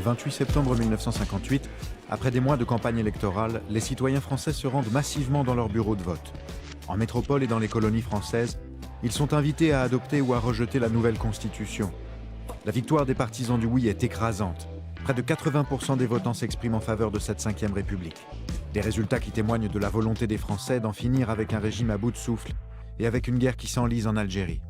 28 septembre 1958, après des mois de campagne électorale, les citoyens français se rendent massivement dans leurs bureaux de vote. En métropole et dans les colonies françaises, ils sont invités à adopter ou à rejeter la nouvelle constitution. La victoire des partisans du oui est écrasante. Près de 80% des votants s'expriment en faveur de cette 5e République. Des résultats qui témoignent de la volonté des Français d'en finir avec un régime à bout de souffle et avec une guerre qui s'enlise en Algérie.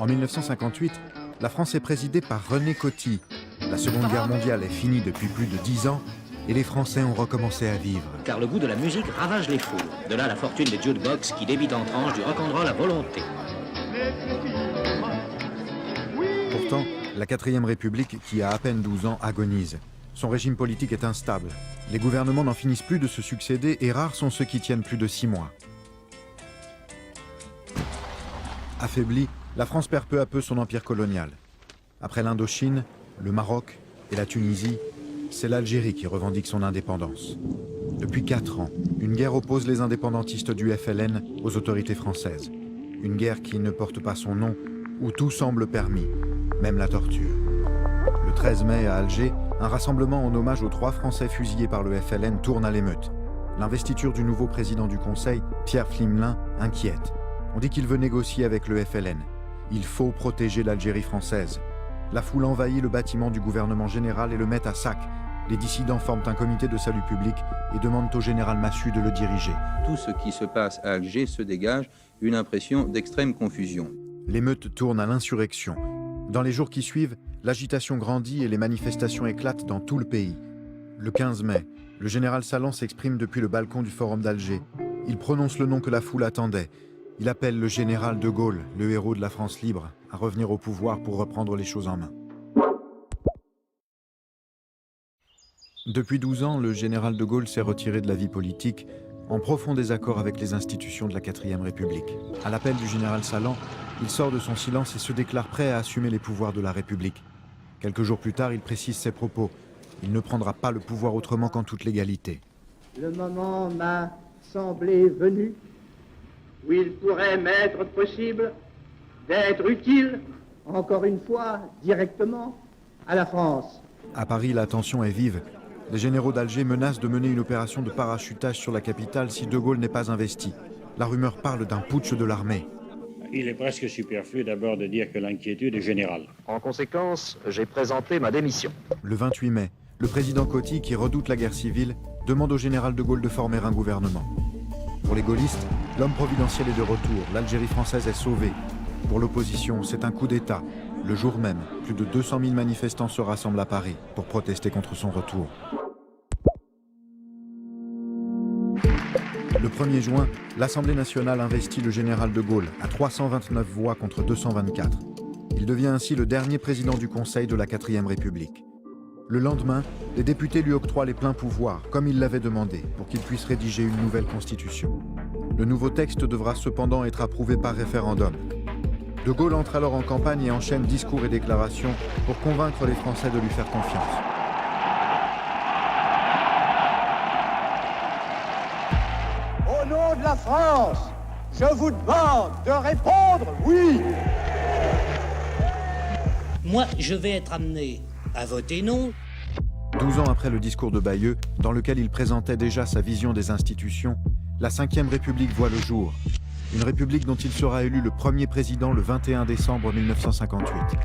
En 1958, la France est présidée par René Coty. La Seconde Guerre mondiale est finie depuis plus de 10 ans et les Français ont recommencé à vivre. Car le goût de la musique ravage les foules. De là la fortune des jukebox qui débite en tranches du rock'n'roll à volonté. Pourtant, la 4e République, qui a à peine 12 ans, agonise. Son régime politique est instable. Les gouvernements n'en finissent plus de se succéder et rares sont ceux qui tiennent plus de 6 mois. Affaiblie, la France perd peu à peu son empire colonial. Après l'Indochine, le Maroc et la Tunisie, c'est l'Algérie qui revendique son indépendance. Depuis 4 ans, une guerre oppose les indépendantistes du FLN aux autorités françaises. Une guerre qui ne porte pas son nom, où tout semble permis, même la torture. Le 13 mai à Alger, un rassemblement en hommage aux 3 Français fusillés par le FLN tourne à l'émeute. L'investiture du nouveau président du Conseil, Pierre Pflimlin, inquiète. On dit qu'il veut négocier avec le FLN. Il faut protéger l'Algérie française. La foule envahit le bâtiment du gouvernement général et le met à sac. Les dissidents forment un comité de salut public et demandent au général Massu de le diriger. Tout ce qui se passe à Alger se dégage une impression d'extrême confusion. L'émeute tourne à l'insurrection. Dans les jours qui suivent, l'agitation grandit et les manifestations éclatent dans tout le pays. Le 15 mai, le général Salan s'exprime depuis le balcon du Forum d'Alger. Il prononce le nom que la foule attendait. Il appelle le général de Gaulle, le héros de la France libre, à revenir au pouvoir pour reprendre les choses en main. Depuis 12 ans, le général de Gaulle s'est retiré de la vie politique en profond désaccord avec les institutions de la 4e République. À l'appel du général Salan, il sort de son silence et se déclare prêt à assumer les pouvoirs de la République. Quelques jours plus tard, il précise ses propos. Il ne prendra pas le pouvoir autrement qu'en toute légalité. Le moment m'a semblé venu où il pourrait m'être possible d'être utile, encore une fois, directement, à la France. À Paris, la tension est vive. Les généraux d'Alger menacent de mener une opération de parachutage sur la capitale si De Gaulle n'est pas investi. La rumeur parle d'un putsch de l'armée. Il est presque superflu d'abord de dire que l'inquiétude est générale. En conséquence, j'ai présenté ma démission. Le 28 mai, le président Coty, qui redoute la guerre civile, demande au général de Gaulle de former un gouvernement. Pour les gaullistes, l'homme providentiel est de retour, l'Algérie française est sauvée. Pour l'opposition, c'est un coup d'État. Le jour même, plus de 200 000 manifestants se rassemblent à Paris pour protester contre son retour. Le 1er juin, l'Assemblée nationale investit le général de Gaulle à 329 voix contre 224. Il devient ainsi le dernier président du Conseil de la 4e République. Le lendemain, les députés lui octroient les pleins pouvoirs, comme il l'avait demandé, pour qu'il puisse rédiger une nouvelle constitution. Le nouveau texte devra cependant être approuvé par référendum. De Gaulle entre alors en campagne et enchaîne discours et déclarations pour convaincre les Français de lui faire confiance. Au nom de la France, je vous demande de répondre oui. Moi, je vais être amené à voter non. 12 ans après le discours de Bayeux, dans lequel il présentait déjà sa vision des institutions, la 5e République voit le jour. Une république dont il sera élu le premier président le 21 décembre 1958.